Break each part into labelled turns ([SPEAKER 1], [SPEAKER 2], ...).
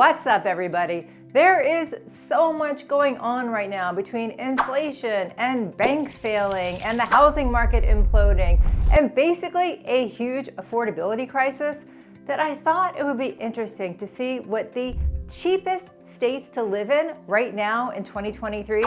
[SPEAKER 1] What's up, everybody? There is so much going on right now between inflation and banks failing and the housing market imploding and basically a huge affordability crisis that I thought it would be interesting to see what the cheapest states to live in right now in 2023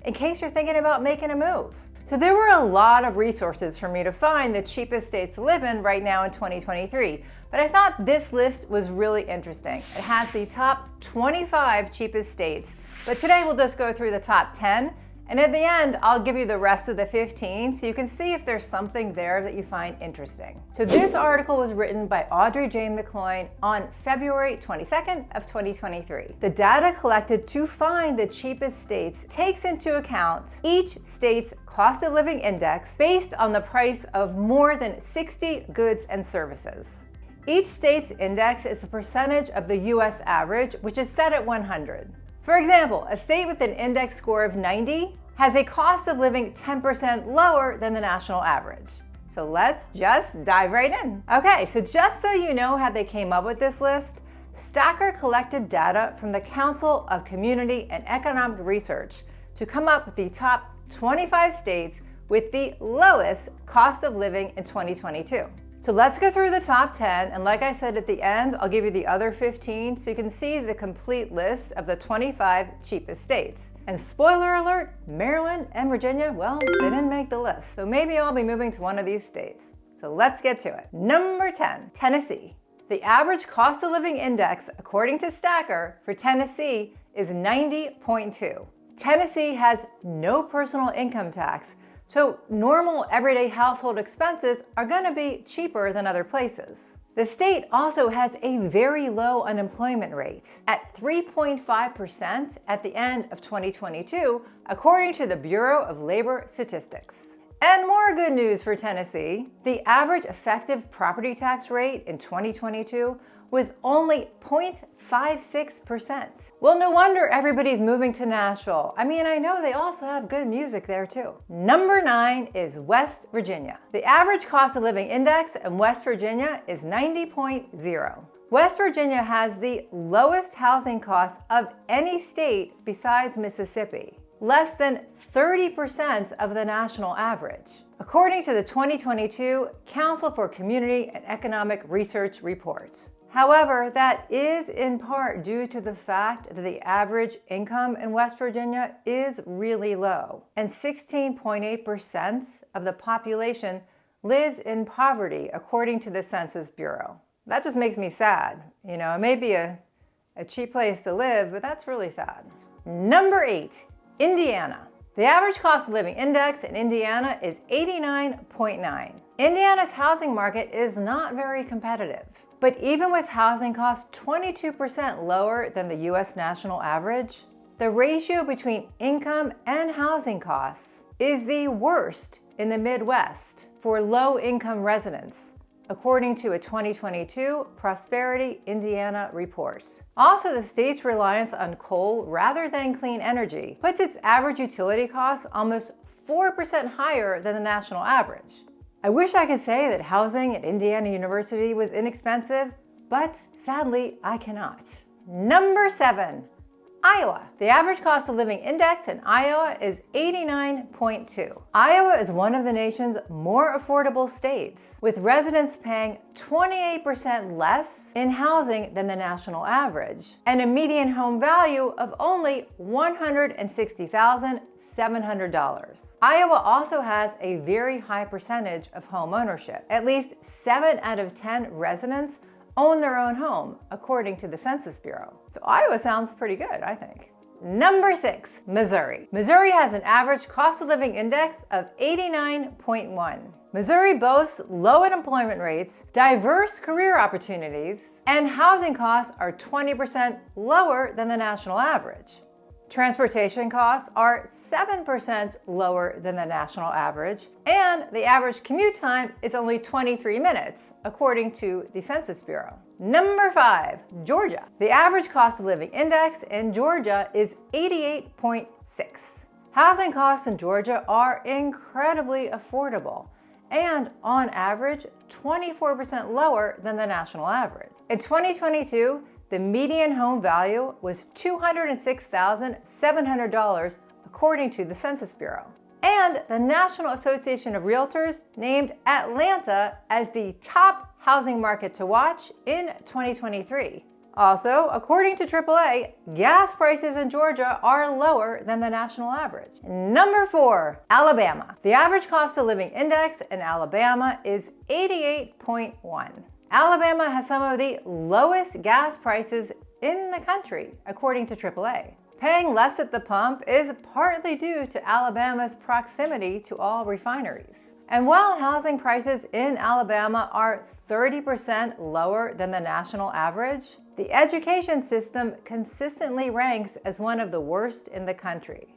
[SPEAKER 1] in case you're thinking about making a move. So there were a lot of resources for me to find the cheapest states to live in right now in 2023, but I thought this list was really interesting. It has the top 25 cheapest states, but today we'll just go through the top 10, and at the end, I'll give you the rest of the 15 so you can see if there's something there that you find interesting. So this article was written by Audrey J. McCloy on February 22nd of 2023. The data collected to find the cheapest states takes into account each state's cost of living index based on the price of more than 60 goods and services. Each state's index is a percentage of the US average, which is set at 100. For example, a state with an index score of 90 has a cost of living 10% lower than the national average. So let's just dive right in. Okay, so just so you know how they came up with this list, Stacker collected data from the Council of Community and Economic Research to come up with the top 25 states with the lowest cost of living in 2022. So let's go through the top 10, and like I said at the end, I'll give you the other 15 so you can see the complete list of the 25 cheapest states. And spoiler alert, Maryland and Virginia, well, they didn't make the list. So maybe I'll be moving to one of these states. So let's get to it. Number 10, Tennessee. The average cost of living index, according to Stacker, for Tennessee is 90.2. Tennessee has no personal income tax, so normal everyday household expenses are going to be cheaper than other places. The state also has a very low unemployment rate at 3.5% at the end of 2022, according to the Bureau of Labor Statistics. And more good news for Tennessee, the average effective property tax rate in 2022 was only 0.56%. Well, no wonder everybody's moving to Nashville. I mean, I know they also have good music there too. Number 9 is West Virginia. The average cost of living index in West Virginia is 90.0. West Virginia has the lowest housing costs of any state besides Mississippi, less than 30% of the national average, according to the 2022 Council for Community and Economic Research report. However, that is in part due to the fact that the average income in West Virginia is really low, and 16.8% of the population lives in poverty, according to the Census Bureau. That just makes me sad. You know, it may be a cheap place to live, but that's really sad. Number 8, Indiana. The average cost of living index in Indiana is 89.9. Indiana's housing market is not very competitive. But even with housing costs 22% lower than the US national average, the ratio between income and housing costs is the worst in the Midwest for low-income residents, according to a 2022 Prosperity Indiana report. Also, the state's reliance on coal rather than clean energy puts its average utility costs almost 4% higher than the national average. I wish I could say that housing at Indiana University was inexpensive, but sadly, I cannot. Number 7, Iowa. The average cost of living index in Iowa is 89.2. Iowa is one of the nation's more affordable states, with residents paying 28% less in housing than the national average, and a median home value of only $160,700. Iowa also has a very high percentage of home ownership. At least 7 out of 10 residents own their own home, according to the Census Bureau. So Iowa sounds pretty good, I think. Number 6, Missouri. Missouri has an average cost of living index of 89.1. Missouri boasts low unemployment rates, diverse career opportunities, and housing costs are 20% lower than the national average. Transportation costs are 7% lower than the national average, and the average commute time is only 23 minutes, according to the Census Bureau. Number 5, Georgia. The average cost of living index in Georgia is 88.6. Housing costs in Georgia are incredibly affordable, and on average, 24% lower than the national average. In 2022, The median home value was $206,700 according to the Census Bureau. And the National Association of Realtors named Atlanta as the top housing market to watch in 2023. Also, according to AAA, gas prices in Georgia are lower than the national average. Number 4, Alabama. The average cost of living index in Alabama is 88.1. Alabama has some of the lowest gas prices in the country, according to AAA. Paying less at the pump is partly due to Alabama's proximity to all refineries. And while housing prices in Alabama are 30% lower than the national average, the education system consistently ranks as one of the worst in the country.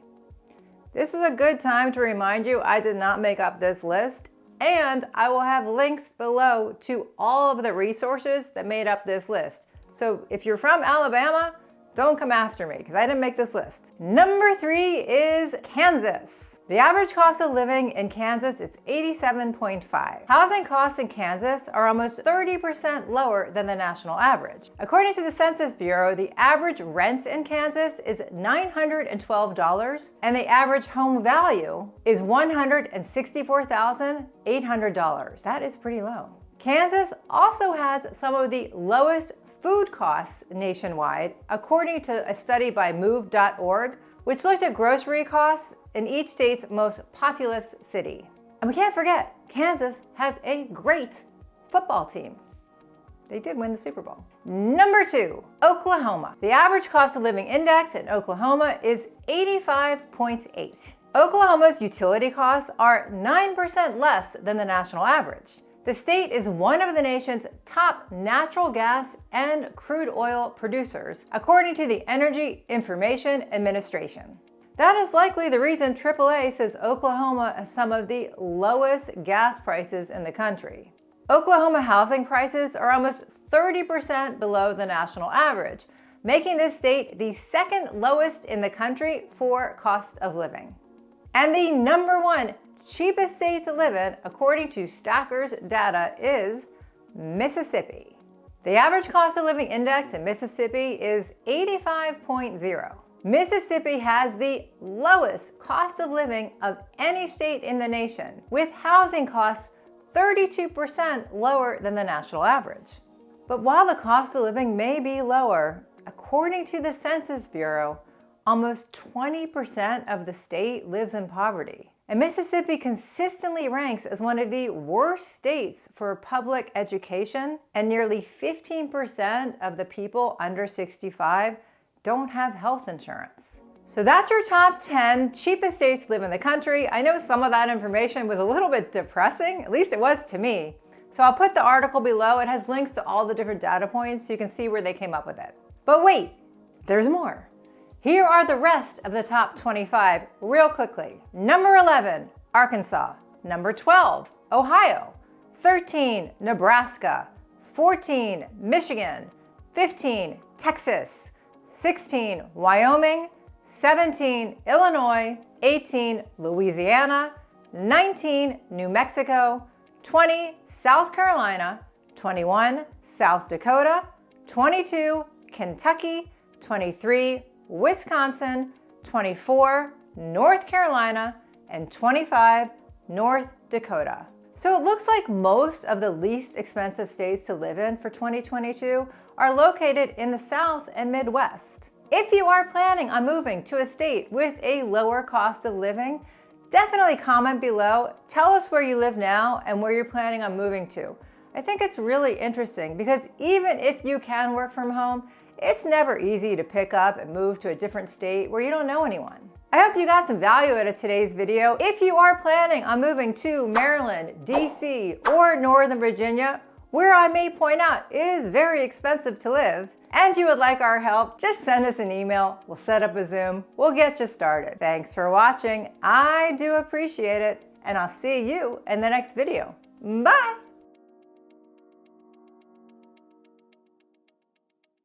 [SPEAKER 1] This is a good time to remind you I did not make up this list, and I will have links below to all of the resources that made up this list. So if you're from Alabama, don't come after me because I didn't make this list. Number 3 is Kansas. The average cost of living in Kansas is 87.5. Housing costs in Kansas are almost 30% lower than the national average. According to the Census Bureau, the average rent in Kansas is $912, and the average home value is $164,800. That is pretty low. Kansas also has some of the lowest food costs nationwide, according to a study by Move.org, which looked at grocery costs in each state's most populous city. And we can't forget, Kansas has a great football team. They did win the Super Bowl. Number 2, Oklahoma. The average cost of living index in Oklahoma is 85.8. Oklahoma's utility costs are 9% less than the national average. The state is one of the nation's top natural gas and crude oil producers, according to the Energy Information Administration. That is likely the reason AAA says Oklahoma has some of the lowest gas prices in the country. Oklahoma housing prices are almost 30% below the national average, making this state the second lowest in the country for cost of living. And the number 1 cheapest state to live in, according to Stacker's data, is Mississippi. The average cost of living index in Mississippi is 85.0. Mississippi has the lowest cost of living of any state in the nation, with housing costs 32% lower than the national average. But while the cost of living may be lower, according to the Census Bureau, almost 20% of the state lives in poverty. And Mississippi consistently ranks as one of the worst states for public education, and nearly 15% of the people under 65 don't have health insurance. So that's your top 10 cheapest states to live in the country. I know some of that information was a little bit depressing, at least it was to me. So I'll put the article below. It has links to all the different data points so you can see where they came up with it. But wait, there's more. Here are the rest of the top 25 real quickly. Number 11, Arkansas. Number 12, Ohio. 13, Nebraska. 14, Michigan. 15, Texas. 16, Wyoming. 17, Illinois. 18, Louisiana. 19, New Mexico. 20, South Carolina. 21, South Dakota. 22, Kentucky. 23, Wisconsin, 24, North Carolina, and 25, North Dakota. So it looks like most of the least expensive states to live in for 2022 are located in the South and Midwest. If you are planning on moving to a state with a lower cost of living, definitely comment below. Tell us where you live now and where you're planning on moving to. I think it's really interesting because even if you can work from home, it's never easy to pick up and move to a different state where you don't know anyone. I hope you got some value out of today's video. If you are planning on moving to Maryland, DC, or Northern Virginia, where I may point out it is very expensive to live, and you would like our help, just send us an email. We'll set up a Zoom. We'll get you started. Thanks for watching. I do appreciate it, and I'll see you in the next video. Bye!